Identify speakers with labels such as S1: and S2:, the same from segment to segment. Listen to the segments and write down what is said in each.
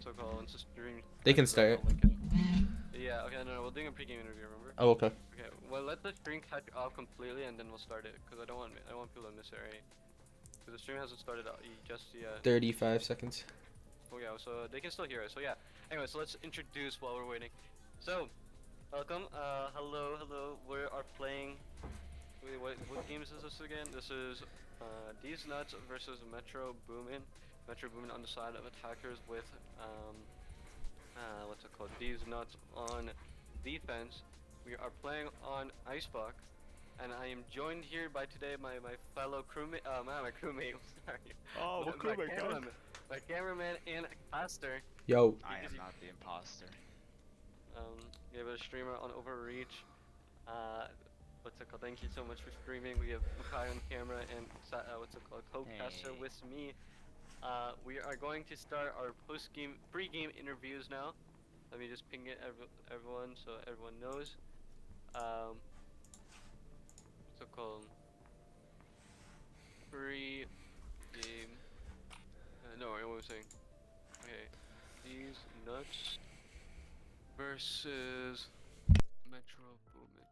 S1: what's it called? Once the stream.
S2: They can start.
S1: Yeah. Okay. No, we're doing a pregame interview. Remember?
S2: Oh, okay.
S1: Okay. Well, let the stream catch off completely, and then we'll start it. Cause I don't want people to miss it, right? Cause the stream hasn't started just yet.
S2: 35 seconds.
S1: Oh yeah. So they can still hear us. So yeah. Anyway, so let's introduce while we're waiting. So, welcome. Hello. We are playing. Wait, what games is this again? This is Deez Nuts versus Metro Boomin. Metro Boomin on the side of attackers with what's it called? Deez Nuts on defense. We are playing on Icebox, and I am joined here by today my fellow crewmate. Not my crewmate. Sorry.
S3: Oh, what crewmate, guys?
S1: My cameraman and caster.
S2: Yo.
S3: I am not the imposter.
S1: We have a streamer on Overreach. What's it called? Thank you so much for streaming. We have Makai on camera and what's it called? Co-caster with me. We are going to start our pre-game interviews now. Let me just ping it everyone so everyone knows. What's it called? Pre-game. No, what was I saying? Okay, Deez Nuts versus Metro Boomin.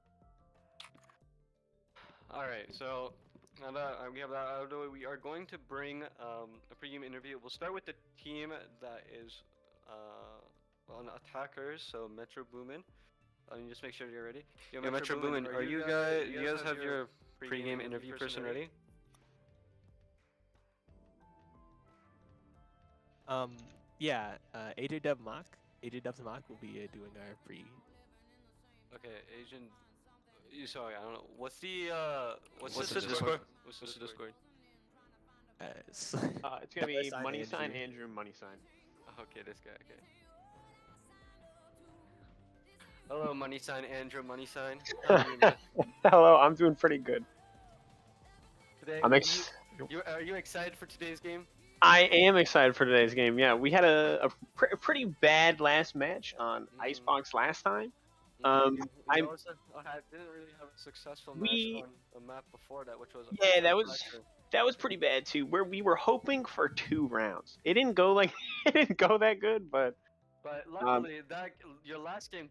S1: Alright, so now that we have that out of the way, we are going to bring a pregame interview. We'll start with the team that is on attackers, so Metro Boomin. Let me just make sure you're ready. Yo, Metro Boomin, are you guys have your pregame interview person ready?
S4: Yeah, AJ Dub Mock will be doing our pre.
S1: Okay, Agent. Sorry, I don't know. What's the what's the
S3: Discord?
S1: Discord? What's the Discord?
S4: It's
S5: gonna be
S4: Sign
S5: money sign
S4: Andrew.
S5: Andrew, money sign.
S1: Okay, this guy. Okay. Hello, money sign Andrew, money sign. How are you, man?
S5: Hello, I'm doing pretty good.
S1: Today, are you excited for today's game?
S5: I am excited for today's game. Yeah, we had a pretty bad last match on Icebox last time.
S1: We
S5: I'm-
S1: also didn't really have a successful
S5: We-
S1: match on a map before that, which was
S5: Yeah, that was pretty bad too. Where we were hoping for 2 rounds. It didn't go it didn't go that good, but
S1: But luckily, your last game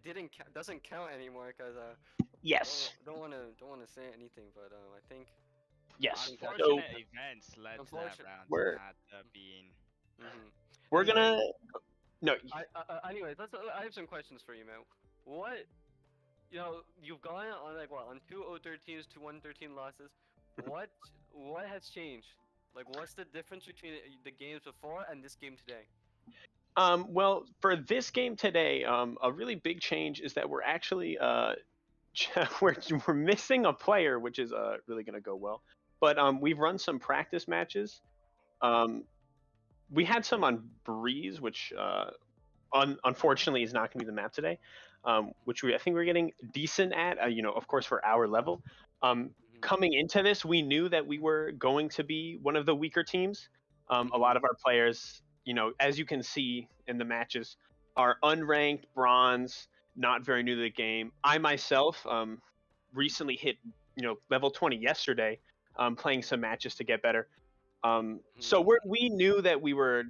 S1: doesn't count anymore because
S5: yes,
S1: don't want to say anything, but I think
S5: yes. So
S3: Unfortunate events led to that
S1: Unfortunate-
S3: round
S5: We're-
S3: not being.
S5: we're gonna no.
S1: Anyways, I have some questions for you, man. What, you've gone on on 2 0-13s, 2 1-13 losses. What has changed? Like, what's the difference between the games before and this game today?
S5: Well, for this game today, a really big change is that we're actually we're missing a player, which is really gonna go well. But we've run some practice matches. We had some on Breeze, which unfortunately is not gonna be the map today. Which I think we're getting decent at. Of course, for our level. Coming into this, we knew that we were going to be one of the weaker teams. A lot of our players, as you can see in the matches, are unranked, bronze, not very new to the game. I myself recently hit, level 20 yesterday, playing some matches to get better. So we knew that we were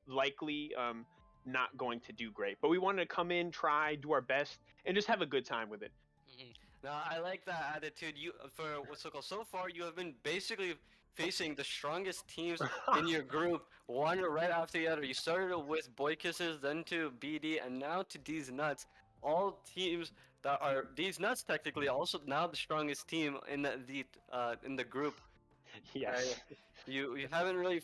S5: likely not going to do great, but we wanted to come in, try, do our best, and just have a good time with it.
S1: Now, I like that attitude. So far, you have been basically facing the strongest teams in your group, one right after the other. You started with Boy Kisses, then to BD, and now to Deez Nuts. All teams that are Deez Nuts technically also now the strongest team in the group.
S5: Yes.
S1: You haven't really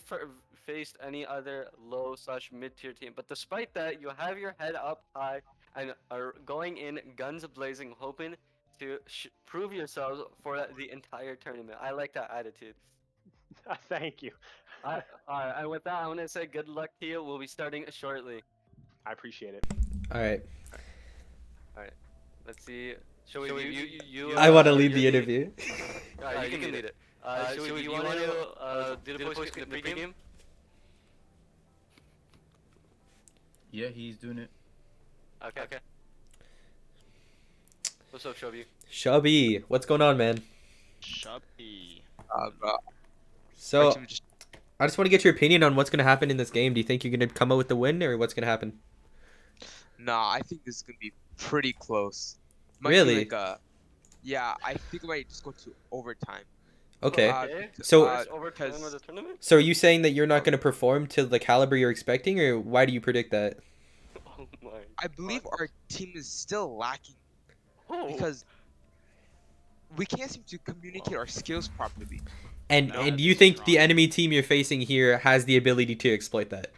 S1: faced any other low/mid-tier team, but despite that, you have your head up high and are going in guns blazing, hoping to prove yourselves for the entire tournament. I like that attitude.
S5: Thank you.
S1: Alright, and with that, I want to say good luck to you. We'll be starting shortly.
S5: I appreciate it.
S2: All right.
S1: Let's see.
S2: I want to lead the interview.
S1: Alright, you can lead it. You want to do the pregame?
S6: Yeah, he's doing it.
S1: Okay. What's up, Shelby?
S2: Shubby, what's going on, man?
S3: Shubby.
S2: So, I just want to get your opinion on what's gonna happen in this game. Do you think you're gonna come out with the win, or what's gonna happen?
S7: Nah, I think this is gonna be pretty close. Might
S2: Really?
S7: Be like yeah, I think it might just go to overtime.
S2: Okay.
S1: Okay.
S2: So-
S1: First overtime of the tournament.
S2: So are you saying that you're not gonna perform to the caliber you're expecting, or why do you predict that?
S1: Oh my.
S7: I believe our team is still lacking
S1: Oh.
S7: because we can't seem to communicate our skills properly.
S2: And
S3: No,
S2: and
S3: that's
S2: you think the
S3: strong.
S2: enemy team you're facing here has the ability to exploit that?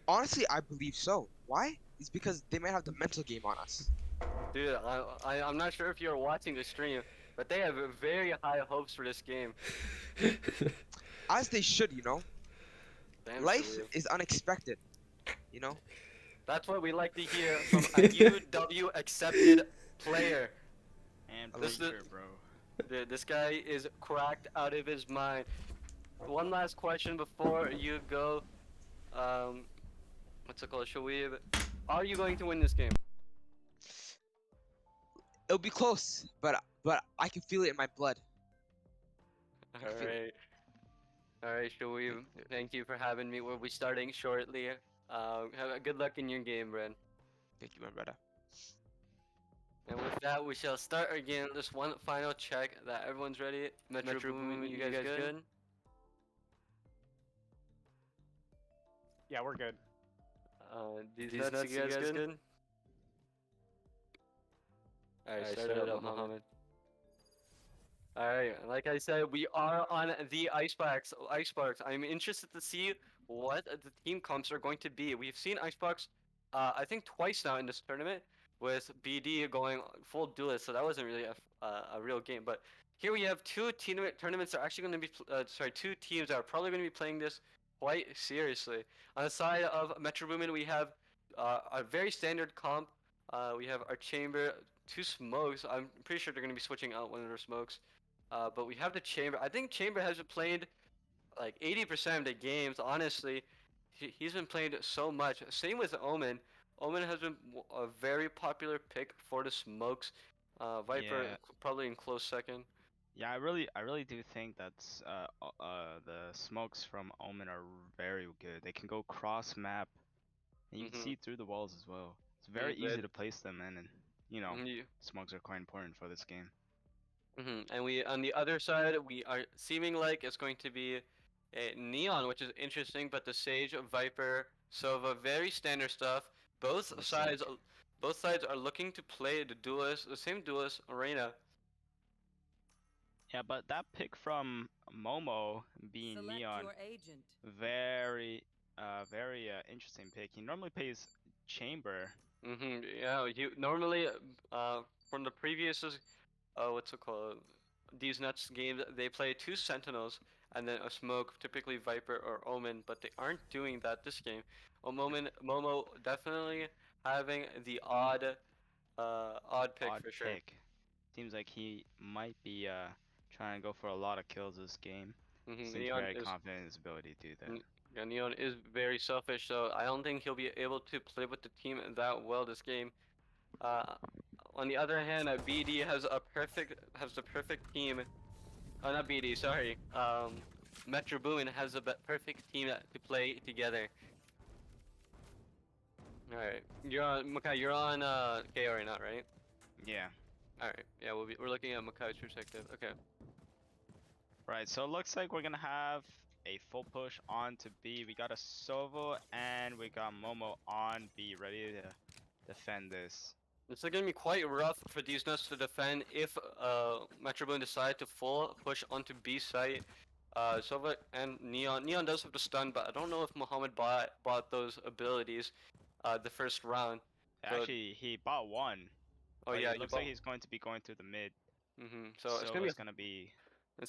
S7: Honestly, I believe so. Why? It's because they might have the mental game on us.
S1: Dude, I'm not sure if you're watching the stream, but they have very high hopes for this game.
S7: As they should, you know.
S1: Damn,
S7: Life
S1: Shalif.
S7: is unexpected, you know.
S1: That's what we like to hear from a UW accepted player.
S3: And
S1: This is-
S3: Breaker, bro.
S1: Dude, this guy is cracked out of his mind. One last question before you go. What's it called? Shoaib, are you going to win this game?
S7: It'll be close, but I can feel it in my blood. feel it.
S1: Alright, Shoaib, thank you for having me. We'll be starting shortly. Good luck in your game, Bren.
S7: Thank you, my brother.
S1: And with that, we shall start again. Just one final check that everyone's ready. Metro Boomin, you guys good?
S4: Yeah, we're good.
S1: These nuts, you guys good? Alright, start it up, Mohammed. Alright, like I said, we are on the Icebox. I'm interested to see what the team comps are going to be. We've seen Icebox, I think twice now in this tournament, with BD going full duelist, so that wasn't really a real game. But here we have two tournaments that are actually going to be, two teams that are probably going to be playing this quite seriously. On the side of Metro Boomin, we have a very standard comp. We have our chamber, two smokes. I'm pretty sure they're going to be switching out one of their smokes. But we have the chamber. I think chamber has been played like 80% of the games. Honestly, he's been played so much. Same with Omen. Omen has been a very popular pick for the smokes. Viper
S3: Yeah.
S1: probably in close second.
S3: Yeah, I really do think that's the smokes from Omen are very good. They can go cross map, and you can
S1: Mhm.
S3: see through the walls as well. It's very
S1: Yeah.
S3: easy to place them in, and you know,
S1: Yeah.
S3: smokes are quite important for this game.
S1: And we on the other side, we are seeming like it's going to be a Neon, which is interesting, but the Sage, Viper, Sova, very standard stuff. Both
S3: Looks
S1: sides,
S3: like-
S1: both sides are looking to play the same duelist arena.
S3: Yeah, but that pick from Momo being
S8: Select
S3: Neon,
S8: your agent.
S3: very interesting pick. He normally plays chamber.
S1: Yeah, you normally from the previous what's it called? These nuts games, they play two sentinels and then a smoke, typically Viper or Omen, but they aren't doing that this game. Momo definitely having the odd pick
S3: Odd
S1: for sure.
S3: pick. Seems like he might be trying to go for a lot of kills this game. Seems
S1: Neon
S3: very
S1: is
S3: confident in his ability to do that.
S1: yeah, Neon is very selfish, so I don't think he'll be able to play with the team that well this game. On the other hand, BD has the perfect team. Oh, not BD, sorry. Metro Boomin has the perfect team to play together. All right, you're on Makai. You're on KO right now, right?
S3: Yeah.
S1: All right. Yeah, we're looking at Makai's perspective. Okay.
S3: Right, so it looks like we're gonna have a full push on to B. We got a Sovo and we got Momo on B, ready to defend this.
S1: This is gonna be quite rough for these nuts to defend if Metro Boomin decide to full push onto B site. Sova and Neon does have the stun, but I don't know if Muhammad bought those abilities the first round. So-
S3: Actually, he bought one.
S1: Oh
S3: but
S1: yeah,
S3: it looks like he's going to be going through the mid.
S1: So it's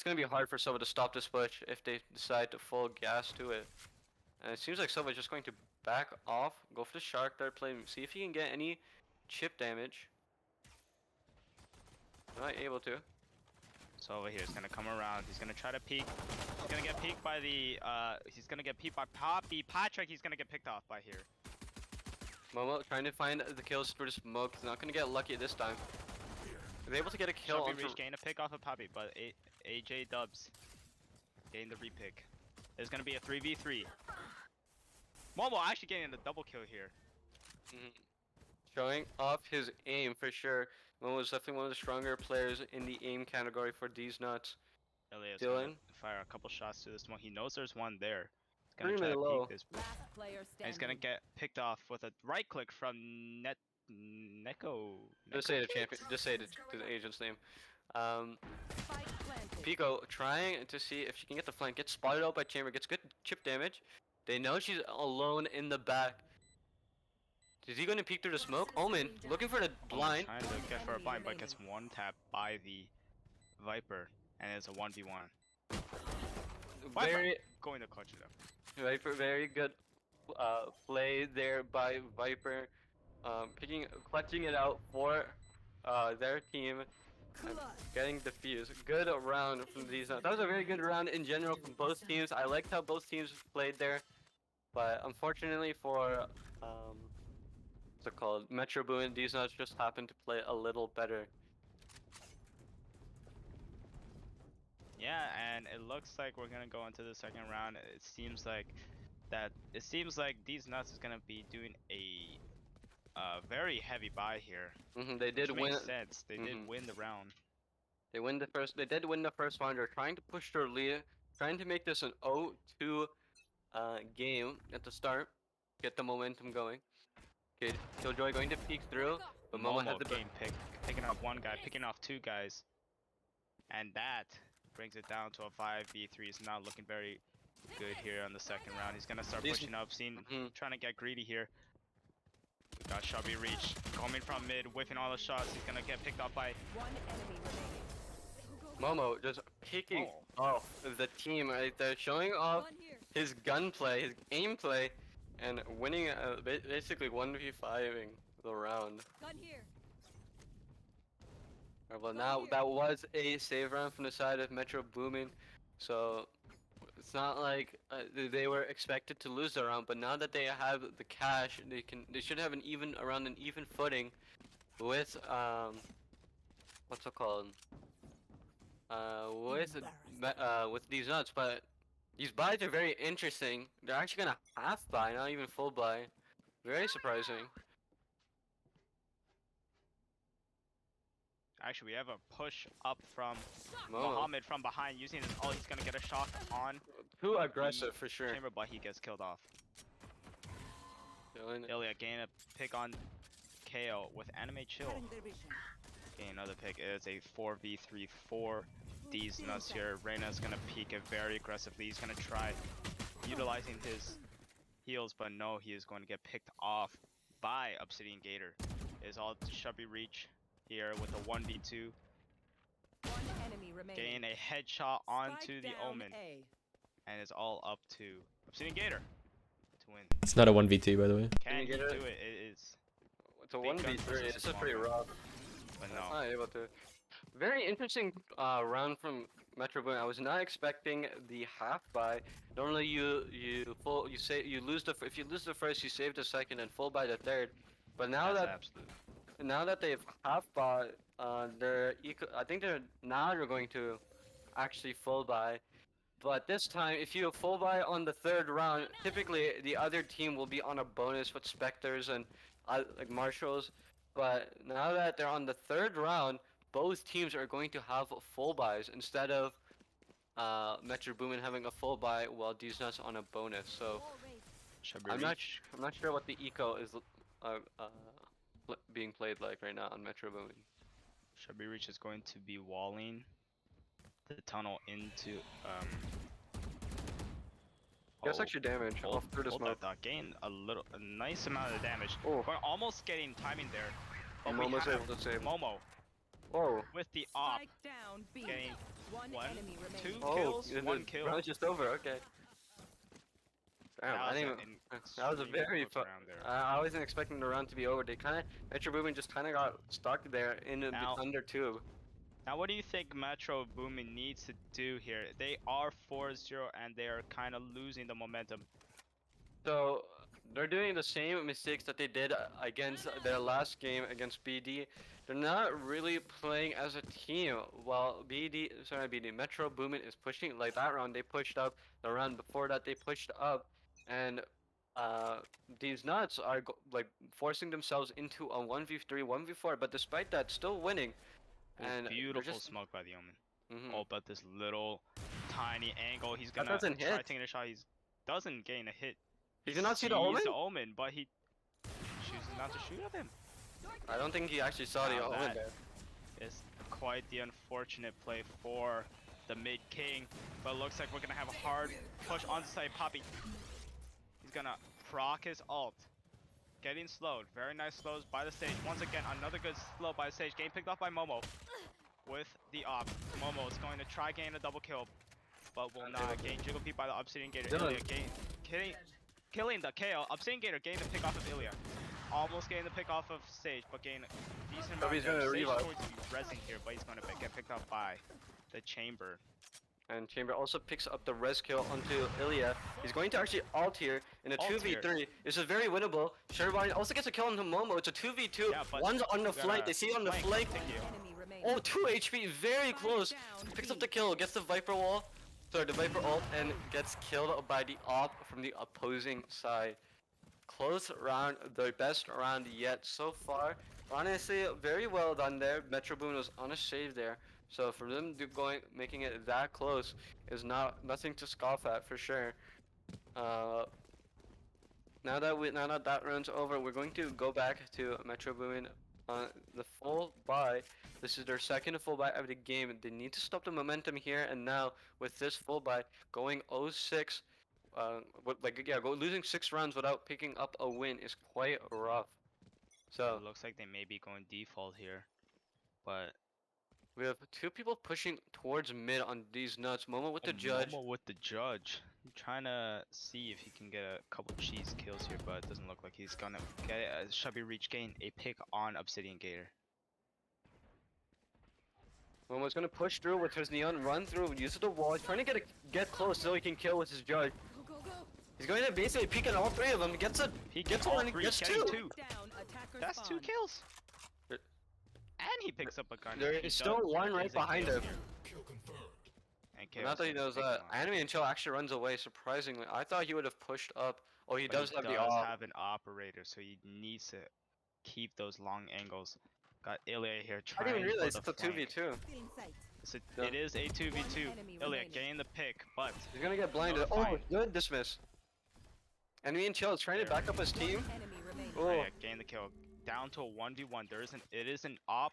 S1: gonna be hard for Sova to stop this push if they decide to full gas to it. And it seems like Sova's just going to back off, go for the shark dart play, see if he can get any chip damage. Not able to.
S3: So over here, he's gonna come around. He's gonna try to peek. He's gonna get peeked by the. He's gonna get peeked by Poppy. Patrick. He's gonna get picked off by here.
S1: Momo trying to find the kills through the smoke. He's not gonna get lucky this time. He's able to get a kill
S3: Shelby
S1: onto.
S3: reached gain a pick off of Poppy, but AJ dubs. getting the repick. There's gonna be a 3v3. Momo actually getting a double kill here.
S1: Mhm. Showing off his aim for sure. Momo is definitely one of the stronger players in the aim category for these nuts.
S3: Elias
S1: Dylan?
S3: gonna fire a couple shots to the smoke. He knows there's one there. He's gonna
S1: Pretty
S3: try to
S1: low.
S3: peek this.
S8: Last player
S3: And he's gonna
S8: standing.
S3: get picked off with a right click from Neko.
S1: Just say the champion. Just say the agent's name.
S8: Spike planted.
S1: Pico trying to see if she can get the flank. Gets spotted out by Chamber. Gets good chip damage. They know she's alone in the back. Is he going to peek through the smoke? Omen looking for the blind.
S3: Trying to get for a blind, but gets one tap by the Viper, and it's a 1v1. Viper
S1: Very,
S3: going to clutch it up.
S1: Viper, very good play there by Viper. Clutching it out for their team. And getting defused. Good round from these. That was a very good round in general from both teams. I liked how both teams played there, but unfortunately for what's it called? Metro Boomin, these nuts just happened to play a little better.
S3: Yeah, and it looks like we're gonna go into the second round. It seems like these nuts is gonna be doing a very heavy buy here.
S1: They did
S3: Which
S1: win.
S3: makes sense. They did win the round.
S1: They win the first. They did win the first round. They're trying to push their lead, trying to make this an 0-2 game at the start, get the momentum going. Okay, Killjoy going to peek through, but Momo had the
S3: game picking off one guy, picking off two guys, and that brings it down to a 5v3. It's not looking very good here on the second round. He's gonna start pushing up, trying to get greedy here. We got Chubby Reach coming from mid, whiffing all the shots. He's gonna get picked off by
S8: One enemy remaining.
S1: Momo just picking off the team right there, showing off
S8: One here.
S1: his gunplay, his gameplay, and winning basically 1v5ing the round.
S8: Gun here.
S1: Well, now that was a save round from the side of Metro Boomin, so it's not like they were expected to lose the round. But now that they have the cash, they should have an even footing with what's it called? With these nuts. But these buys are very interesting. They're actually gonna half buy, not even full buy. Very surprising.
S3: Actually, we have a push up from
S1: Momo.
S3: Mohammed from behind using his ult. He's gonna get a shock on
S1: Too aggressive for sure.
S3: Chamber, but he gets killed off.
S1: Dylan.
S3: Ilya getting a pick on KO with Anime Chill. Getting another pick. It's a 4v3 for these nuts here. Reyna's gonna peek it very aggressively. He's gonna try utilizing his heals, but no, he is going to get picked off by Obsidian Gator. It is all Chubby Reach here with a 1v2.
S8: One enemy remaining.
S3: Getting a headshot onto
S8: Spike
S3: the
S8: down
S3: Omen.
S8: A.
S3: And it's all up to Obsidian Gator to win.
S2: It's not a 1v2, by the way.
S3: Can he
S1: get
S3: do
S1: it?
S3: it? It is.
S1: It's a
S3: Big gun
S1: 1v3.
S3: versus
S1: This is
S3: small
S1: pretty
S3: gun.
S1: rough.
S3: But
S1: I'm
S3: no.
S1: not able to. Very interesting round from Metro Boomin. I was not expecting the half buy. Normally you lose the if you lose the first, you save the second and full buy the third. But now
S3: That's
S1: that
S3: absolute.
S1: they've half bought, I think they're going to actually full buy. But this time, if you full buy on the third round, typically the other team will be on a bonus with Spectres and like Marshals. But now that they're on the third round, both teams are going to have full buys instead of Metro Boomin having a full buy while Deez Nuts on a bonus. So
S3: Chubby
S1: I'm not
S3: Reach.
S1: sure what the eco is being played like right now on Metro Boomin.
S3: Chubby Reach is going to be walling the tunnel into
S1: That's extra damage off through the
S3: hold
S1: smoke.
S3: that, gain a nice amount of damage.
S1: Oh.
S3: We're almost getting timing there.
S1: Oh,
S3: But we
S1: Momo's
S3: have
S1: able to save.
S3: Momo
S1: Whoa.
S3: with the op
S8: Spike down B.
S3: getting
S8: One
S3: one,
S8: enemy
S3: two
S8: remaining.
S1: Oh,
S3: kills,
S1: the
S3: one kill.
S1: round's just over. Okay. Damn,
S3: That
S1: I
S3: was
S1: didn't
S3: an
S1: even, that was a
S3: extremely
S1: very
S3: close
S1: fun.
S3: round there.
S1: I wasn't expecting the round to be over. They Metro Boomin just kind of got stuck there in the
S3: Now-
S1: under tube.
S3: Now, what do you think Metro Boomin needs to do here? They are 4-0 and they are kind of losing the momentum.
S1: So they're doing the same mistakes that they did against their last game against BD. they're not really playing as a team. While BD Metro Boomin is pushing like that round they pushed up. The round before that they pushed up, and these nuts are like forcing themselves into a 1v3, 1v4. But despite that, still winning.
S3: Oh,
S1: And they're
S3: beautiful
S1: just
S3: smoke by the Omen.
S1: mhm.
S3: Oh, but this little tiny angle, he's
S1: That
S3: gonna
S1: doesn't
S3: try
S1: hit.
S3: taking a shot. He doesn't gain a hit.
S1: He did not see the
S3: sees
S1: Omen?
S3: the Omen, but he chooses not to shoot at him.
S1: I don't think he actually saw the
S3: Now
S1: Omen
S3: that
S1: there.
S3: is quite the unfortunate play for the mid king, but looks like we're gonna have a hard push onto side. Poppy, he's gonna proc his ult. Getting slowed. Very nice slows by the stage. Once again, another good slow by the stage. Game picked off by Momo with the op. Momo is going to try gain a double kill, but will not gain jiggle peek by the Obsidian Gator.
S1: Dylan.
S3: Ilya killing the KO. Obsidian Gator gained the pick off of Ilya. Almost gained the pick off of Sage, but gained a decent amount
S1: he's
S3: of
S1: gonna
S3: damage. Sage is
S1: revive.
S3: going to be rezzing here, but he's going to get picked up by the Chamber.
S1: And Chamber also picks up the res kill onto Ilya. He's going to actually ult here in a
S3: Ult
S1: 2v3. This is very winnable. Shervine also gets a kill onto Momo. It's a 2v2.
S3: Yeah, but
S1: One's on the
S3: we gotta
S1: flank. They see it on the flank.
S3: Thank you.
S8: Enemy remaining.
S1: Oh, 2 HP. Very close. Picks up the kill. Gets the Viper wall. Sorry, the Viper ult. And gets killed by the op from the opposing side. Close round. The best round yet so far. Honestly, very well done there. Metro Boomin was on a save there. So for them making it that close is nothing to scoff at for sure. Now that that round's over, we're going to go back to Metro Boomin on the full buy. This is their second full buy of the game. They need to stop the momentum here and now with this full buy going 0-6. Losing 6 rounds without picking up a win is quite rough. So
S3: It looks like they may be going default here, but
S1: we have 2 people pushing towards mid on these nuts. Momo with the judge.
S3: Momo with the judge. I'm trying to see if he can get a couple cheese kills here, but it doesn't look like he's gonna get it. As Chubby Reach gain a pick on Obsidian Gator.
S1: Momo's gonna push through with his neon, run through, use the wall. He's trying to get close so he can kill with his judge.
S8: Go, go, go.
S1: He's going to basically peek at all 3 of them.
S3: He
S1: Gets
S3: all
S1: one,
S3: three,
S1: gets
S3: getting
S1: 2.
S3: two.
S8: Down, attacker
S3: That's 2
S8: spawn.
S3: kills.
S1: There-
S3: And he picks up a gun.
S1: There
S3: He
S1: is still
S3: does.
S1: one
S3: There
S1: right
S3: is a
S1: behind
S3: kill
S1: him.
S3: here. And KO's
S1: Not that he
S3: gonna
S1: knows
S3: take
S1: that.
S3: him out.
S1: Anime and Chill actually runs away, surprisingly. I thought he would have pushed up. Oh, he
S3: But
S1: does have the op.
S3: have an operator, so he needs to keep those long angles. Got Ilya here
S1: I
S3: trying
S1: didn't even realize
S3: for
S1: it's
S3: the
S1: a
S3: flank.
S1: 2v2.
S8: Feeling sight.
S1: Yeah.
S3: It is a 2v2.
S8: One enemy
S3: Ilya
S8: remaining.
S3: getting the pick, but
S1: He's gonna get blinded.
S3: No,
S1: Oh,
S3: fine.
S1: good dismiss. Enemy and Chill is trying to
S3: There.
S1: back up his team.
S8: One enemy remaining.
S1: Oh,
S3: Ilya gained the kill. Down to a 1v1. It is an op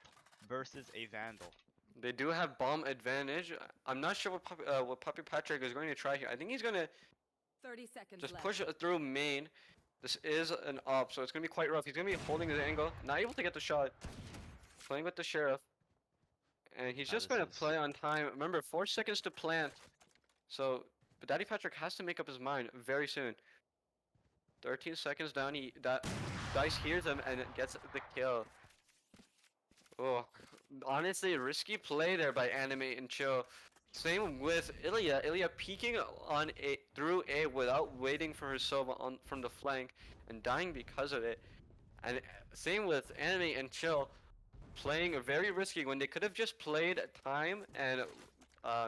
S3: versus a vandal.
S1: they do have bomb advantage. I'm not sure what Puppy Patrick is going to try here. I think he's gonna
S8: 30 seconds
S1: just
S8: left.
S1: push it through main. This is an op, so it's gonna be quite rough. He's gonna be holding his angle, not able to get the shot. Playing with the sheriff, and he's just
S3: this
S1: gonna
S3: is-
S1: play on time. Remember, 4 seconds to plant. So, but Daddy Patrick has to make up his mind very soon. 13 seconds down. Dice hears him and gets the kill. Oh, honestly, risky play there by Anime and Chill. Same with Ilya. Ilya peeking on through A without waiting for her Sova from the flank and dying because of it. And same with Anime and Chill, playing very risky when they could have just played time and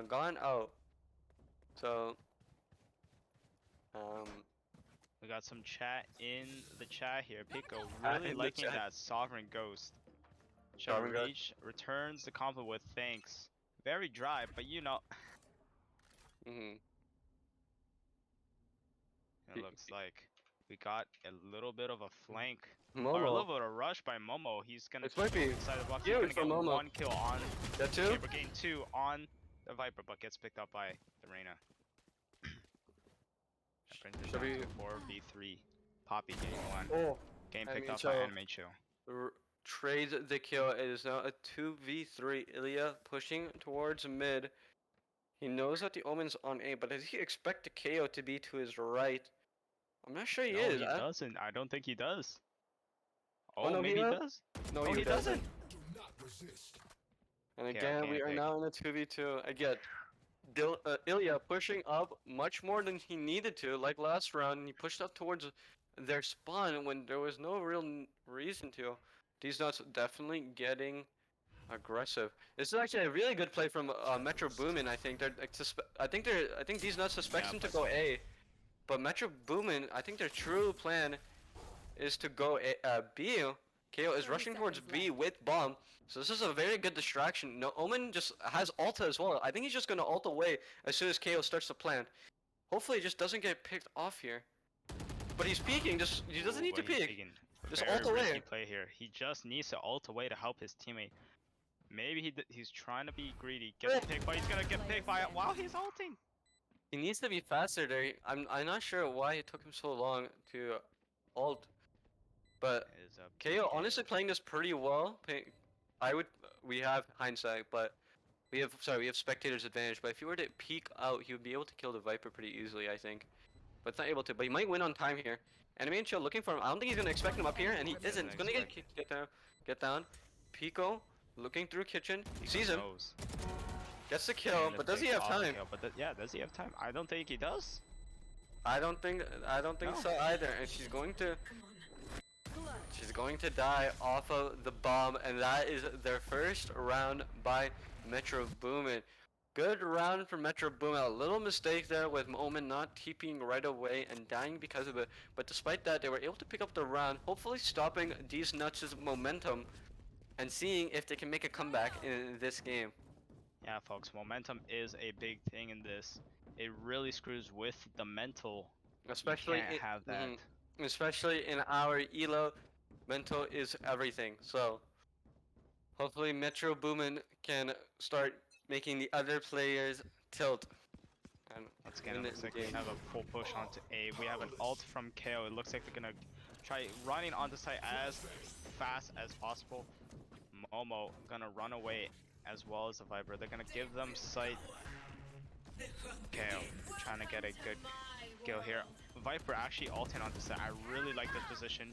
S1: gone out. So,
S3: We got some chat in the chat here. Pico
S1: Chat
S3: really
S1: in the
S3: liking
S1: chat.
S3: that Sovereign Ghost.
S1: Sovereign Ghost.
S3: Reach returns the compliment with thanks. Very dry, but you know,
S1: mhm.
S3: it looks like we got a little bit of a flank. Or a
S1: Momo.
S3: little bit of rush by Momo. He's gonna
S1: This might be
S3: inside the box. He's
S1: huge
S3: gonna
S1: for
S3: get
S1: Momo.
S3: 1 kill on
S1: That too?
S3: Chamber, gain 2 on the Viper, but gets picked up by the Reyna. That brings it
S1: Should
S3: down
S1: we-
S3: to 4v3. Poppy game 1.
S1: Oh.
S3: Game
S1: I
S3: picked
S1: mean,
S3: up by
S1: so-
S3: Anime Chill.
S1: Trades the kill. It is now a 2v3. Ilya pushing towards mid. He knows that the Omen's on A, but does he expect the KO to be to his right? I'm not sure he
S3: No,
S1: is.
S3: he doesn't. I don't think he does.
S1: Oh,
S3: Oh,
S1: no,
S3: maybe
S1: he
S3: he
S1: does?
S3: does.
S1: No,
S3: Oh,
S1: he doesn't. And
S3: Okay,
S1: again,
S3: okay,
S1: we are
S3: okay.
S1: now in a 2v2. Again, Ilya pushing up much more than he needed to. Like last round, he pushed up towards their spawn when there was no real reason to. These nuts definitely getting aggressive. This is actually a really good play from Metro Boomin. I think I think these nuts suspects
S3: Yeah,
S1: him to
S3: but-
S1: go A, but Metro Boomin, I think their true plan is to go B. KO is
S8: 30
S1: rushing towards
S8: seconds
S1: B with bomb, so this is a very good distraction. No, Omen just has ulta as well. I think he's just gonna ult away as soon as KO starts to plant. Hopefully, he just doesn't get picked off here. But he's peeking. Just he doesn't
S3: Ooh,
S1: need to
S3: but he's
S1: peek.
S3: peeking.
S1: Just
S3: Very
S1: ult
S3: risky
S1: away.
S3: play here. He just needs to ult away to help his teammate. Maybe he's trying to be greedy, get the pick, but he's gonna get picked by it while he's ulting.
S1: He needs to be faster there. I'm not sure why it took him so long to ult, but
S3: It is up to
S1: KO honestly playing this pretty well. We have hindsight, but we have spectators advantage. But if he were to peek out, he would be able to kill the Viper pretty easily, I think. But it's not able to. But he might win on time here. Enemy and Chill looking for him. I don't think he's gonna expect him up here, and he isn't. He's gonna get down. Pico looking through kitchen. He sees him.
S3: Knows.
S1: Gets the kill,
S3: And
S1: but
S3: the
S1: does he
S3: pick
S1: have
S3: off the
S1: time?
S3: kill, but yeah, does he have time? I don't think he does.
S1: I don't think
S3: No.
S1: so either. And she's going to die off of the bomb, and that is their first round by Metro Boomin. Good round for Metro Boomin. A little mistake there with Omen not TPing right away and dying because of it. But despite that, they were able to pick up the round, hopefully stopping Deez Nuts' momentum and seeing if they can make a comeback in this game.
S3: Yeah, folks, momentum is a big thing in this. It really screws with the mental.
S1: Especially
S3: you can't have that.
S1: Especially in our elo, mental is everything. So hopefully Metro Boomin can start making the other players tilt. And
S3: Once again,
S1: win
S3: it looks
S1: the
S3: like we
S1: game.
S3: have a full push onto A. We have an ult from KO. It looks like they're gonna try running onto site as fast as possible. Momo gonna run away as well as the Viper. They're gonna give them sight. KO trying to get a good kill here. Viper actually ulting onto site. I really like this position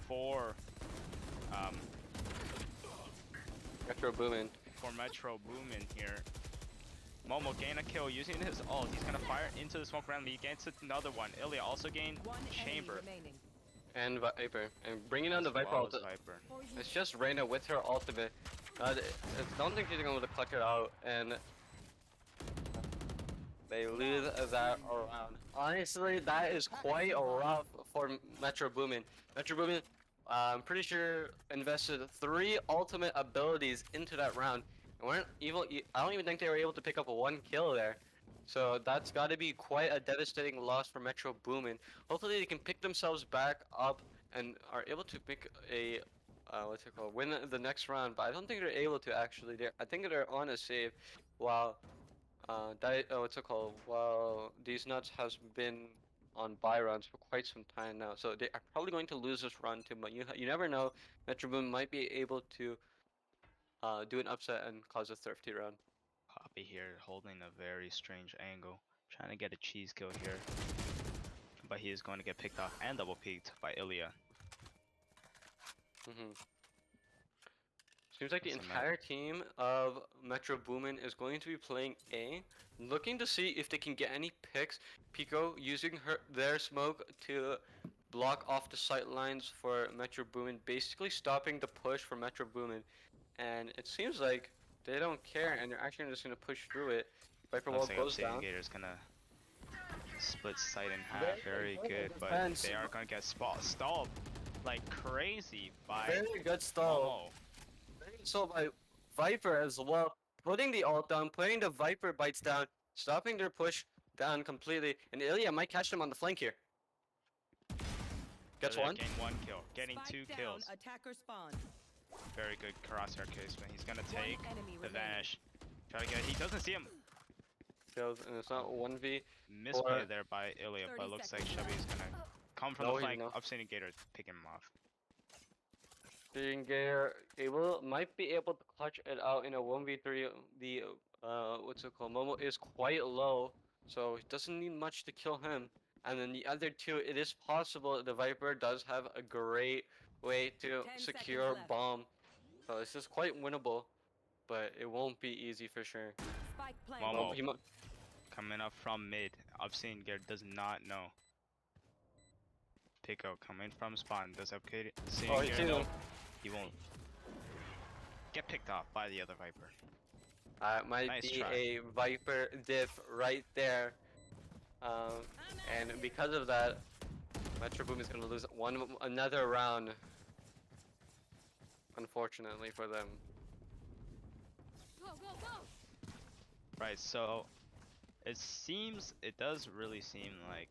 S3: for
S1: Metro Boomin.
S3: Metro Boomin here. Momo gain a kill using his ult. He's gonna fire into the smoke randomly. He gains another one. Ilya also gained
S8: One enemy
S3: chamber.
S8: remaining.
S1: And Viper. And bringing down the
S3: as
S1: Viper
S3: well
S1: ult.
S3: as Viper.
S1: It's just Reyna with her ultimate. I don't think she's going to clutch it out, and they lose that round. Honestly, that is quite rough for Metro Boomin. Metro Boomin, I'm pretty sure invested 3 ultimate abilities into that round, and weren't able. I don't even think they were able to pick up 1 kill there. So that's got to be quite a devastating loss for Metro Boomin. Hopefully, they can pick themselves back up and are able to pick a win the next round. But I don't think they're able to actually. I think they're on a save, while while Deez Nuts has been on buy runs for quite some time now. So they are probably going to lose this run too. But you never know. Metro Boomin might be able to do an upset and cause a thrifty run.
S3: Poppy here holding a very strange angle, trying to get a cheese kill here, but he is going to get picked off and double peeked by Ilya.
S1: Seems like the
S3: That's a
S1: entire team of Metro Boomin is going to be playing A, looking to see if they can get any picks. Pico using their smoke to block off the sight lines for Metro Boomin, basically stopping the push for Metro Boomin. And it seems like they don't care, and they're actually just gonna push through it. Viper wall
S3: Looks like
S1: goes down.
S3: Gator's gonna split sight in half.
S1: Very
S3: Very
S1: good
S3: good, but
S1: defense.
S3: they are gonna get stalled like crazy by
S1: Very good stall.
S3: Momo.
S1: Very good stall by Viper as well. Putting the ult down, putting the Viper bites down, stopping their push down completely. And Ilya might catch them on the flank here. Gets
S3: So they're
S1: one.
S3: Getting 1 kill, getting
S8: Spike
S3: 2
S8: down,
S3: kills.
S8: Attacker spawn.
S3: Very good crosshair placement. He's gonna take
S8: enemy
S3: the
S8: remaining.
S3: vanish. Try to get. He doesn't see him.
S1: Kills, and it's not 1v.
S3: Misplay there by Ilya, but
S8: 30
S3: looks like
S8: seconds
S3: Chubby's gonna come from
S1: No,
S3: the
S1: he's
S3: flank.
S1: not.
S3: Upstanding Gator picking him off.
S1: Gator might be able to clutch it out in a 1v3. The Momo is quite low, so it doesn't need much to kill him. And then the other 2, it is possible the Viper does have a great way to
S8: 10
S1: secure
S8: seconds left.
S1: bomb. So this is quite winnable, but it won't be easy for sure.
S8: Spike planted.
S3: Momo.
S1: He might.
S3: Coming up from mid. Upstanding Gator does not know. Pico coming from spawn. Does have Katie seeing
S1: Oh, he's
S3: Gator
S1: seen
S3: know?
S1: him.
S3: he won't get picked off by the other Viper.
S1: Might
S3: Nice
S1: be
S3: try.
S1: a Viper diff right there. And because of that, Metro Boom is going to lose another round. Unfortunately for them.
S8: Go, go, go.
S3: Right, so it does really seem like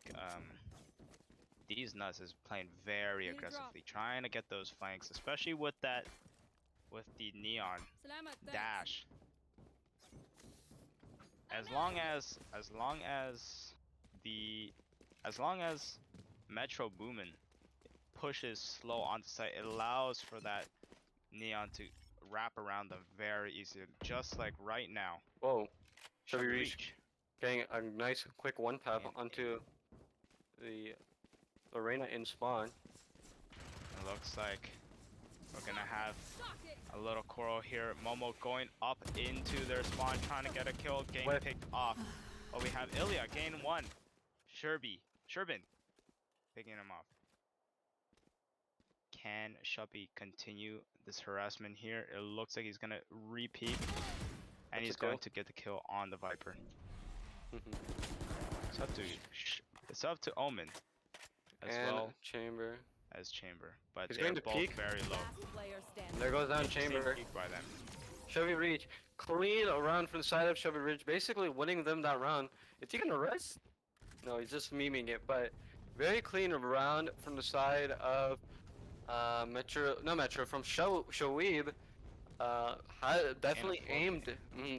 S3: Deez Nuts is playing very
S8: Need a drop.
S3: aggressively, trying to get those flanks, especially with the neon
S8: Salamat, thanks.
S3: dash. As long as Metro Boomin pushes slow onto site, it allows for that neon to wrap around them very easily, just like right now.
S1: Whoa. Should we
S3: Chubby
S1: reach? Getting a nice quick one tap
S3: And-
S1: onto the arena in spawn.
S3: It looks like we're gonna have
S8: Sock it.
S3: a little coral here. Momo going up into their spawn, trying to get a kill. Game
S1: Wait.
S3: picked off. Oh, we have Ilya, gain 1. Sherbin picking him off. Can Shubby continue this harassment here? It looks like he's gonna repeat, and
S1: That's
S3: he's
S1: a kill.
S3: going to get the kill on the Viper.
S1: Mhm.
S3: It's up to Omen as
S1: And
S3: well
S1: Chamber.
S3: as Chamber, but
S1: He's
S3: they're
S1: going to
S3: both
S1: peek.
S3: very low.
S8: Last player standing.
S1: There goes down
S3: Interesting
S1: Chamber.
S3: peek by them.
S1: Chevy Reach. Clean around from the side of Chevy Ridge, basically winning them that round. Is he gonna rest? No, he's just memeing it, but very clean round from the side of from Shoaib. Definitely
S3: floor
S1: aimed,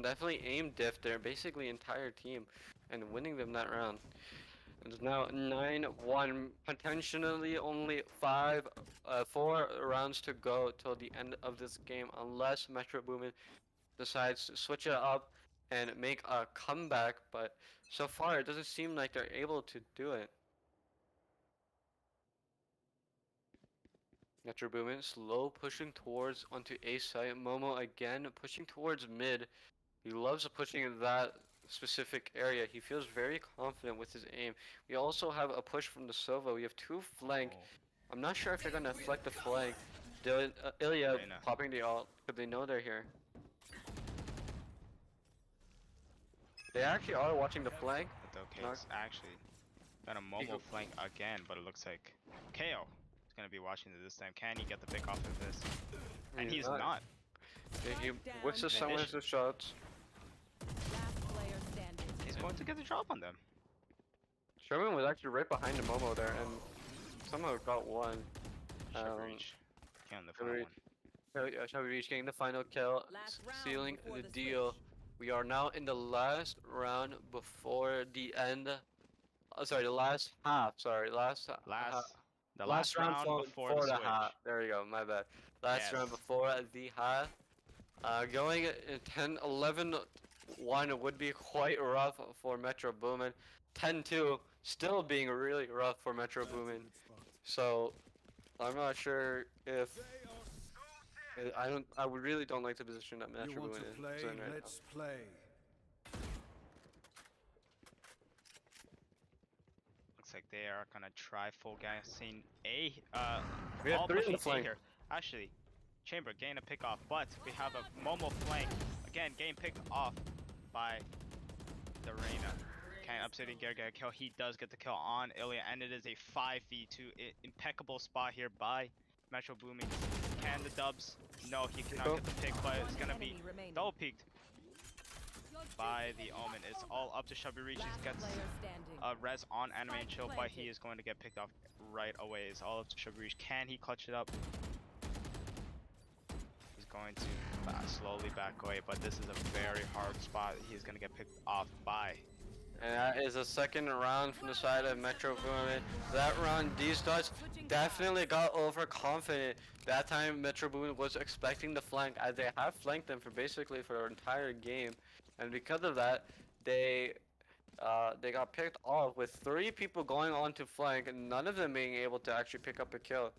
S1: definitely aimed diff their basically entire team, and winning them that round. It's now 9-1, potentially only 4 rounds to go till the end of this game, unless Metro Boomin decides to switch it up and make a comeback. But so far, it doesn't seem like they're able to do it. Metro Boomin slow pushing towards onto A site. Momo again pushing towards mid. He loves pushing in that specific area. He feels very confident with his aim. We also have a push from the Sova. We have 2 flank.
S3: Oh,
S1: I'm not sure if they're gonna flank the flank. Ilya
S3: Reyna.
S1: popping the ult because they know they're here. They actually are watching the flank.
S3: but okay,
S1: Knock.
S3: it's actually got a Momo flank again, but it looks like KO is gonna be watching it this time. Can he get the pick off of this? And he's not.
S1: He
S8: Down.
S1: whistles some of his shots.
S8: Last player standing.
S3: He's going to get the drop on them.
S1: Sherman was actually right behind the Momo there and somehow got one.
S3: Should
S1: Um,
S3: reach. Can the
S1: should
S3: final
S1: reach.
S3: one.
S1: Shall we reach getting the final kill,
S8: Last round
S1: sealing
S8: before
S1: the
S8: the
S1: deal.
S8: switch.
S1: We are now in the last round before the end. Sorry, the last half. Sorry, last
S3: The last round before the switch.
S1: half. There we go. My bad. Last round
S3: Yes.
S1: before the half. Going in 10-11-1 would be quite rough for Metro Boomin. 10-2 still being really rough for Metro Boomin. So I'm not sure if I would really don't like the position that
S9: You
S1: Metro
S9: want
S1: Boomin
S9: to
S1: is
S9: play?
S1: in right now.
S9: Let's play.
S3: Looks like they are gonna try full gassing A.
S1: We have
S3: all
S1: 3 in
S3: pushing
S1: the
S3: A
S1: flank.
S3: here. Actually, Chamber gain a pick off, but we have a Momo flank. Again, game picked off by the Reyna. Can Upsetting Gear get a kill? He does get the kill on Ilya, and it is a 5v2. Impeccable spot here by Metro Boomin. Can the dubs? No, he cannot
S1: Go.
S3: get the pick, but it's gonna be
S8: Enemy remaining.
S3: double peaked by the Omen. It's all up to Chubby Reach. He
S8: Last
S3: gets
S8: player standing.
S3: res on Anime and Chill, but he
S8: planted.
S3: is going to get picked off right away. It's all up to Chubby Reach. Can he clutch it up? He's going to slowly back away, but this is a very hard spot. He's going to get picked off by.
S1: And that is a second round from the side of Metro Boomin. That round, Deez definitely got overconfident. That time, Metro Boomin was expecting the flank, as they have flanked them for basically for their entire game. And because of that, they got picked off with 3 people going on to flank, and none of them being able to actually pick up a kill.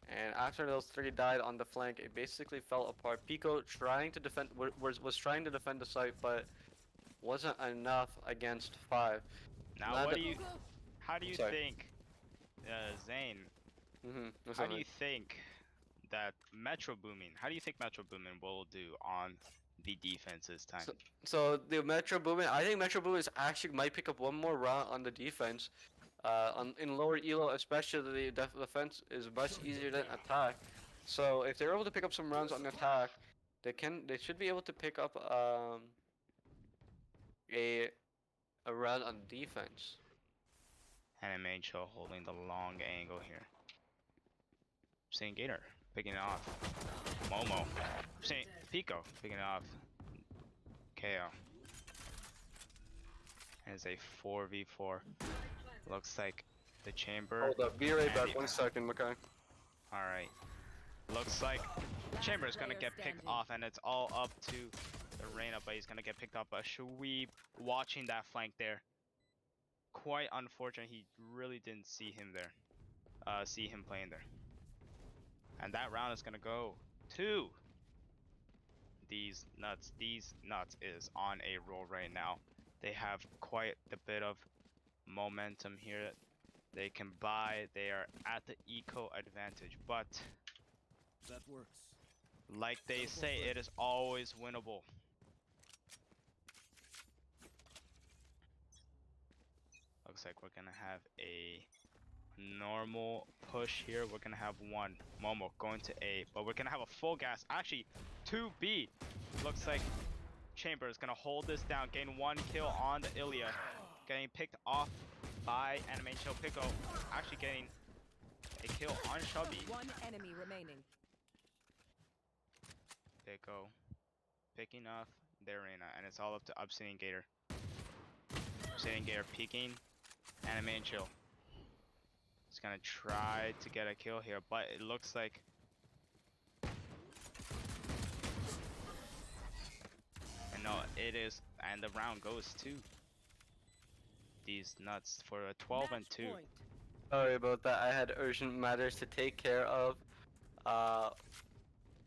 S1: And after those 3 died on the flank, it basically fell apart. Pico trying to defend was trying to defend the site, but wasn't enough against 5.
S3: Now,
S1: Now
S3: what
S1: the-
S3: do you? How do you
S1: Sorry.
S3: think, Zane?
S1: Mm-hmm.
S3: How do you think that Metro Boomin. How do you think Metro Boomin will do on the defense this time?
S1: So the Metro Boomin, I think Metro Boomin actually might pick up one more round on the defense. In lower elo, especially the defense is much easier than attack. So if they're able to pick up some rounds on attack, they should be able to pick up a round on defense.
S3: Anime Chill holding the long angle here. Saint Gator picking it off. Momo. Saint Pico picking it off. KO. And it's a 4v4. Looks like the chamber.
S1: Hold up, be right
S3: and
S1: back.
S3: the-
S1: 1 second, okay.
S3: Alright. Looks like chamber is gonna
S8: Player
S3: get picked
S8: standing.
S3: off, and it's all up to the Reyna, but he's gonna get picked up. But Shweeb watching that flank there. Quite unfortunate. He really didn't see him there. See him playing there. And that round is gonna go to Deez Nuts. Deez Nuts is on a roll right now. They have quite a bit of momentum here. They can buy. They are at the eco advantage, but
S9: That works.
S3: like they say, it is always winnable. Looks like we're gonna have a normal push here. We're gonna have one Momo going to A, but we're gonna have a full gas. Actually, 2B. Looks like Chamber is gonna hold this down, gain 1 kill on the Ilya, getting picked off by Anime Chill Pico. Actually getting a kill on Chubby.
S8: One enemy remaining.
S3: Pico picking off their Reyna, and it's all up to Obsidian Gator. Obsidian Gator peeking, Anime and Chill. He's gonna try to get a kill here, but it looks like and no, it is, and the round goes to Deez Nuts for a 12-2.
S1: Sorry about that. I had urgent matters to take care of.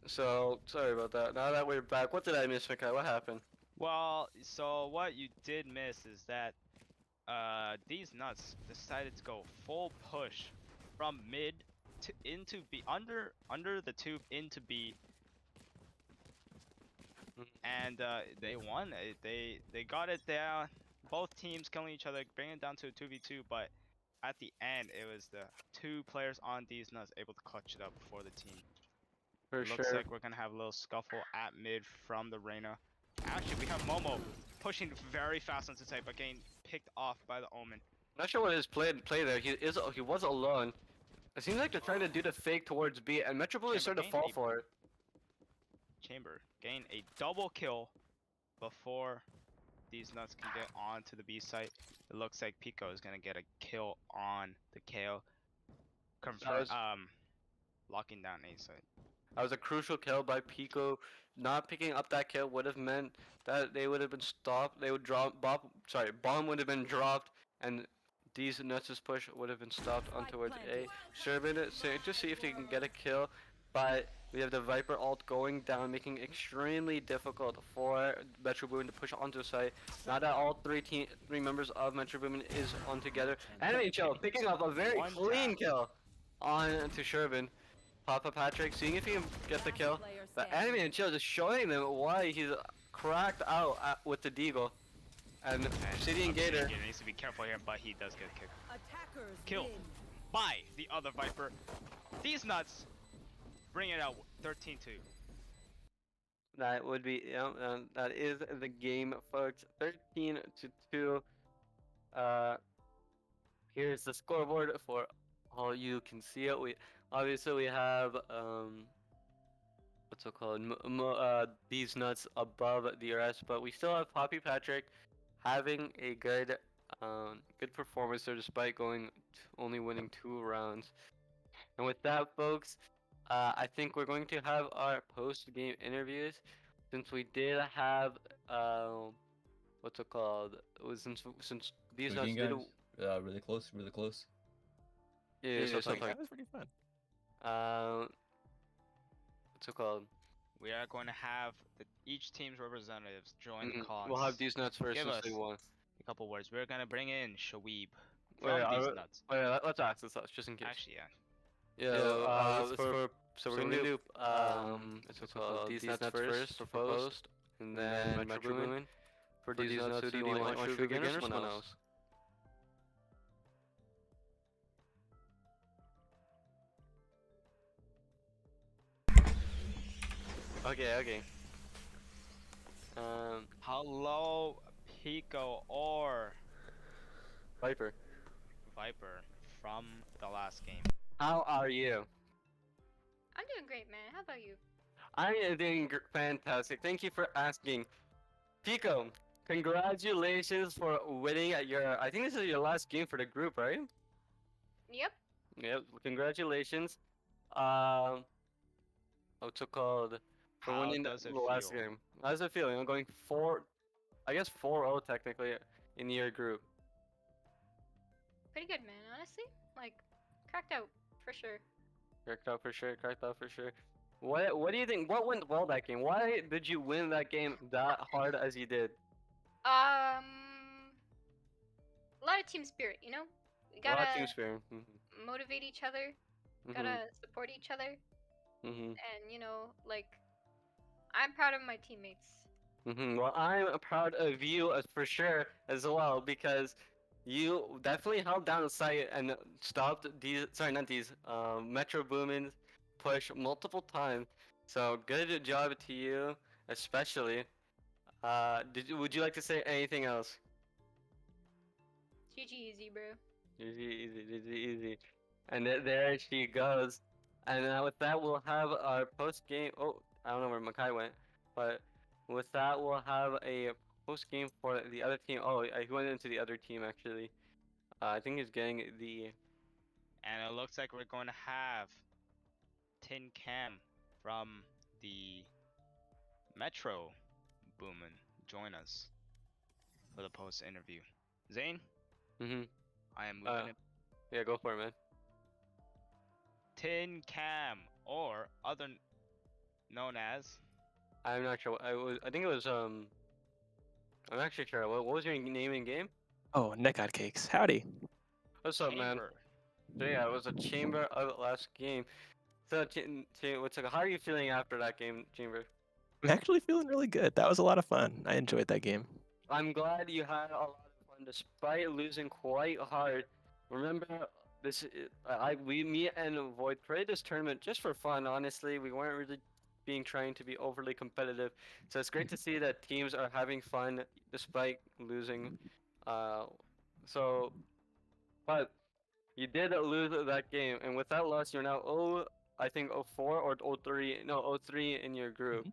S1: So sorry about that. Now that we're back, what did I miss, Mikai? What happened?
S3: Well, so what you did miss is that Deez Nuts decided to go full push from mid to into B, under the tube into B, and they won. They got it down. Both teams killing each other, bringing it down to a 2v2. But at the end, it was the 2 players on Deez Nuts able to clutch it up for the team.
S1: For
S3: Looks
S1: sure.
S3: like we're gonna have a little scuffle at mid from the Reyna. Actually, we have Momo pushing very fast onto site, but getting picked off by the Omen.
S1: Not sure what his play there. He was alone. It seems like they're trying to do the fake towards B, and Metro Boomin is
S3: Chamber
S1: starting to fall
S3: gained
S1: for it.
S3: Chamber gain a double kill before these nuts can get on to the B site. It looks like Pico is gonna get a kill on the KO. Confirm,
S1: was-
S3: locking down A site.
S1: That was a crucial kill by Pico. Not picking up that kill would have meant that they would have been stopped. They would drop bomb would have been dropped, and Deez Nuts' push would have been stopped on towards A. Sherbin saying to see if they can get a kill, but we have the Viper ult going down, making it extremely difficult for Metro Boomin to push onto the site. Now that all three members of Metro Boomin is on together, Anime Chill picking up a very
S3: One
S1: clean
S3: tap.
S1: kill on to Sherbin. Papa Patrick seeing if he can get the kill.
S8: Player
S1: But
S8: standing.
S1: Anime and Chill just showing them why he's cracked out with the Deagle. And Obsidian Gator.
S3: needs to be careful here, but he does get kicked
S8: Attackers
S3: Kill.
S8: win.
S3: by the other Viper. These nuts bring it out 13-2.
S1: That would be, that is the game, folks. 13-2. Here's the scoreboard for all you can see it. Obviously we have what's it called? These nuts above the rest, but we still have Poppy Patrick having a good performance there despite only winning 2 rounds. And with that, folks, I think we're going to have our post-game interviews since we did have what's it called? It was since these nuts
S6: Speaking
S1: did.
S6: guys, really close, really close.
S1: Yeah,
S4: Yeah,
S1: something.
S4: that was pretty fun.
S1: What's it called?
S3: We are going to have each team's representatives join the call.
S1: We'll have these nuts first
S3: Give
S1: since
S3: us
S1: they won.
S3: a couple words. We're gonna bring in Shweeb
S1: Wait,
S3: from
S1: are
S3: these
S1: we-
S3: nuts.
S1: Let's ask this just in case.
S3: Actually, yeah.
S1: Yeah, for So we're gonna do what's it called? These nuts first for post, and then Metro Boomin. For these nuts, who do you want? Want to begin or someone else? Okay.
S3: Hello, Pico or
S1: Viper,
S3: Viper from the last game.
S1: how are you?
S10: I'm doing great, man. How about you?
S1: I am doing fantastic. Thank you for asking. Pico, congratulations for winning at your. I think this is your last game for the group, right?
S10: Yep.
S1: Yep. Congratulations. Um, what's it called? For
S3: How
S1: winning
S3: does it
S1: the last
S3: feel?
S1: game. How's it feeling? I'm going 4, I guess 4-0 technically in your group.
S10: Pretty good, man. Honestly, like, cracked out for sure.
S1: Cracked out for sure. Cracked out for sure. What do you think? What went well that game? Why did you win that game that hard as you did?
S10: A lot of team spirit, you know. We
S1: A lot
S10: gotta
S1: of team spirit.
S10: motivate each other. Gotta support each other,
S1: Mm-hmm.
S10: and you know, like, I'm proud of my teammates.
S1: Well, I'm proud of you for sure as well because you definitely held down the site and stopped these. Sorry, not these. Metro Boomin's push multiple times. So good job to you, especially. Would you like to say anything else?
S10: GG easy, bro.
S1: Easy. And there she goes. And with that, we'll have our post game. Oh, I don't know where Makai went, but with that, we'll have a post game for the other team. Oh, he went into the other team actually. I think he's getting the.
S3: And it looks like we're going to have Tin Cam from the Metro Boomin join us for the post interview. Zane,
S1: Mhm.
S3: I am moving it.
S1: Yeah, go for it, man.
S3: Tin Cam, or known as.
S1: I'm not sure. I think it was. I'm not actually sure. What was your name in game?
S4: Oh, neck out cakes. Howdy.
S1: What's up, man?
S3: Chamber.
S1: So yeah, it was a chamber of last game. So, how are you feeling after that game, Chamber?
S4: I'm actually feeling really good. That was a lot of fun. I enjoyed that game.
S1: I'm glad you had a lot of fun despite losing quite hard. Remember, me and Void played this tournament just for fun. Honestly, we weren't really trying to be overly competitive. So it's great to see that teams are having fun despite losing. Uh, so, but you did lose that game, and with that loss, you're now I think 0-4 or 0-3. No, 0-3 in your group.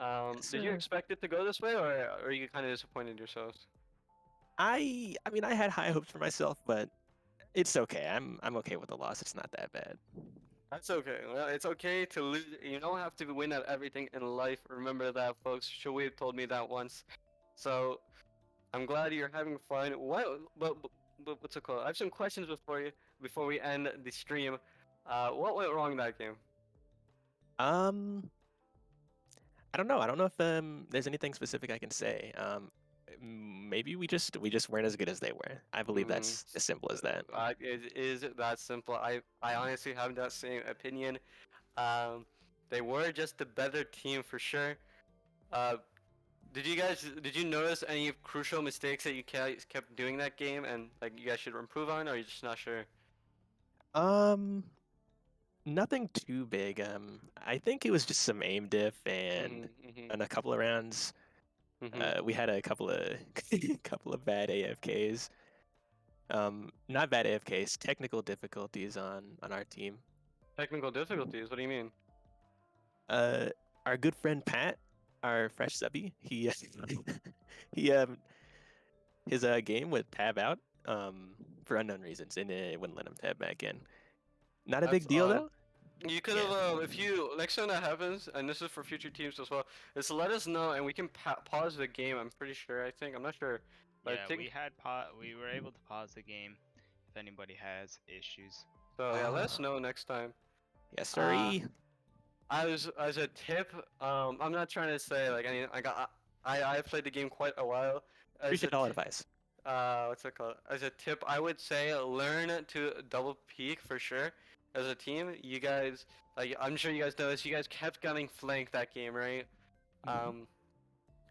S4: Yes,
S1: Did you
S4: sir.
S1: expect it to go this way, or are you kind of disappointed yourselves?
S4: I mean, I had high hopes for myself, but it's okay. I'm okay with the loss. It's not that bad.
S1: That's okay. Well, it's okay to lose. You don't have to win at everything in life. Remember that, folks. Shoaib told me that once. So I'm glad you're having fun. But what's it called? I have some questions before we end the stream. What went wrong that game?
S4: I don't know. I don't know if there's anything specific I can say. Maybe we just weren't as good as they were. I believe that's as simple as that.
S1: It is that simple. I honestly have that same opinion. They were just the better team for sure. Uh, did you notice any crucial mistakes that you kept doing that game and like you guys should improve on, or are you just not sure?
S4: Nothing too big. I think it was just some aim diff and a couple of rounds. We had a couple of couple of bad AFKs. Not bad AFKs, technical difficulties on our team.
S1: Technical difficulties? What do you mean?
S4: Our good friend Pat, our fresh subby, he his game would tab out for unknown reasons, and it wouldn't let him tab back in. Not a big deal though.
S1: You could have, if you next time that happens, and this is for future teams as well, is let us know and we can pause the game. I'm pretty sure. I'm not sure. But
S3: Yeah,
S1: I think,
S3: we were able to pause the game if anybody has issues.
S1: so. Yeah, let us know next time.
S4: Yes, sorry.
S1: As a tip, I'm not trying to say like I played the game quite a while.
S4: Appreciate all advice.
S1: What's it called? As a tip, I would say learn to double peek for sure. as a team, you guys, like, I'm sure you guys know this, you guys kept getting flanked that game, right?
S4: Mhm.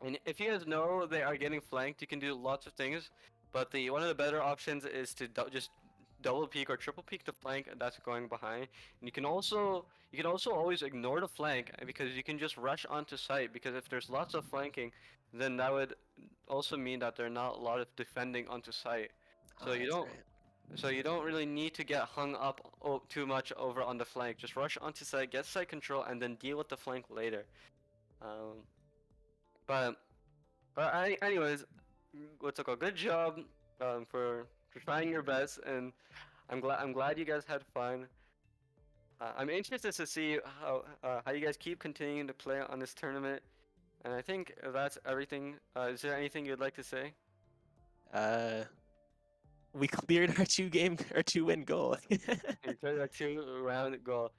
S1: And if you guys know they are getting flanked, you can do lots of things. But the one of the better options is to just double peek or triple peek the flank that's going behind. And you can also always ignore the flank because you can just rush onto site. Because if there's lots of flanking, then that would also mean that there are not a lot of defending onto site. So
S4: Oh,
S1: you
S4: that's
S1: don't
S4: right.
S1: so you don't really need to get hung up too much over on the flank. Just rush onto site, get site control, and then deal with the flank later. Um, but anyways, what's it called? Good job for trying your best, and I'm glad you guys had fun. I'm interested to see how you guys keep continuing to play on this tournament, and I think that's everything. Is there anything you'd like to say?
S4: Uh, we cleared our 2-win goal.
S1: You played a 2 round goal.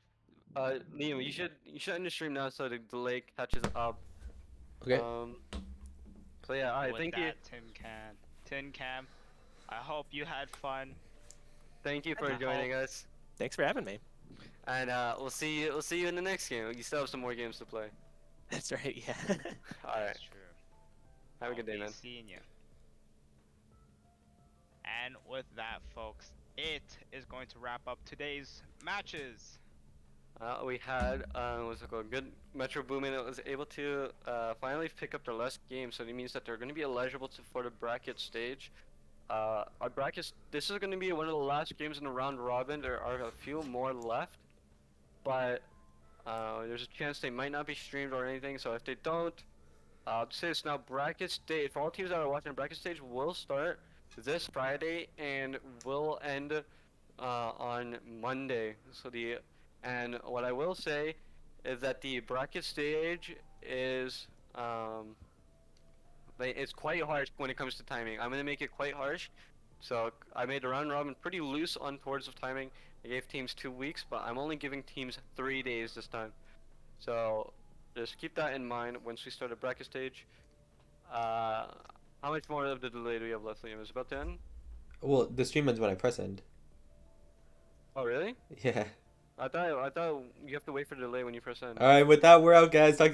S1: Liam, you should end the stream now so the delay catches up.
S2: Okay.
S1: So yeah, alright,
S3: With
S1: thank you.
S3: that, Tin Cam, I hope you had fun.
S1: Thank you for
S3: I
S1: joining us.
S4: Thanks for having me.
S1: And we'll see you in the next game. You still have some more games to play.
S4: That's right. Yeah.
S1: Alright.
S3: That's true.
S1: Have a good day,
S3: I'll be
S1: man.
S3: seeing you. And with that, folks, it is going to wrap up today's matches.
S1: We had what's it called? Good Metro Boomin that was able to finally pick up their last game, so it means that they're going to be eligible for the bracket stage. Our brackets. This is going to be one of the last games in the round robin. There are a few more left, but there's a chance they might not be streamed or anything. So if they don't, I'll say this now: bracket stage for all teams that are watching. Bracket stage will start this Friday and will end on Monday. And what I will say is that the bracket stage is it's quite harsh when it comes to timing. I'm gonna make it quite harsh. So I made the round robin pretty loose on towards of timing. I gave teams 2 weeks, but I'm only giving teams 3 days this time. So just keep that in mind once we start the bracket stage. How much more of the delay do we have left, Liam? Is it about to end?
S2: Well, the stream ends when I press end.
S1: Oh really?
S2: Yeah.
S1: I thought you have to wait for the delay when you press end.
S2: All right. With that, we're out, guys. Talk